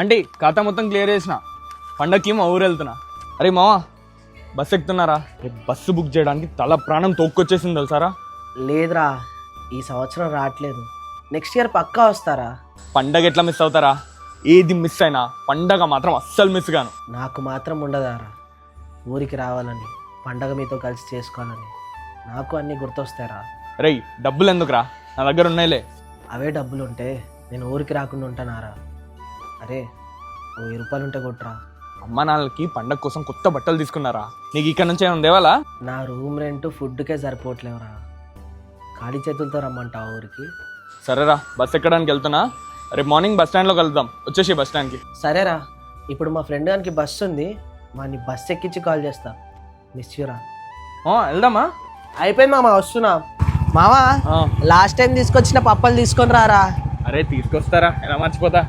అంటే ఖాతా మొత్తం క్లియర్ చేసిన, పండక్కి మా ఊరు వెళ్తున్నా. అరే మావా, బస్సు ఎక్కుతున్నారా? బస్సు బుక్ చేయడానికి తల ప్రాణం తోక్కొచ్చేసింది తెలుసారా. లేదురా, ఈ సంవత్సరం రావట్లేదు. నెక్స్ట్ ఇయర్ పక్కా వస్తారా? పండగ ఎట్లా మిస్ అవుతారా? ఏది మిస్ అయినా పండగ మాత్రం అస్సలు మిస్ గాను. నాకు మాత్రం ఉండదారా, ఊరికి రావాలని, పండగ మీతో కలిసి చేసుకోవాలని. నాకు అన్నీ గుర్తొస్తాయిరా. రేయ్, డబ్బులు ఎందుకురా? నా దగ్గర ఉన్నాయిలే. అవే డబ్బులు ఉంటే నేను ఊరికి రాకుండా ఉంటానారా? అరే, 1000 రూపాయలు ఉంటే కొట్టురా. అమ్మ నాన్నలకి పండగ కోసం కొత్త బట్టలు తీసుకున్నారా? నీకు ఇక్కడ నుంచి ఏమైనా దేవాలా? నా రూమ్ రెంట్ ఫుడ్కే సరిపోవట్లేవురా. ఖాళీ చేతులతో రమ్మంటావా ఊరికి? సరేరా, బస్ ఎక్కడానికి వెళ్తున్నా. రేపు మార్నింగ్ బస్ స్టాండ్లో కలుద్దాం. వచ్చేసి బస్ స్టాండ్కి. సరేరా, ఇప్పుడు మా ఫ్రెండ్ గారికి బస్సు ఉంది, వాడిని బస్సు ఎక్కించి కాల్ చేస్తా. మిస్ యూరా. వెళ్దామా? అయిపోయింది మామ, వస్తున్నా. మామా, లాస్ట్ టైం తీసుకొచ్చిన పప్పలు తీసుకొని రారా. అరే తీసుకొస్తారా, ఎలా మర్చిపోతా.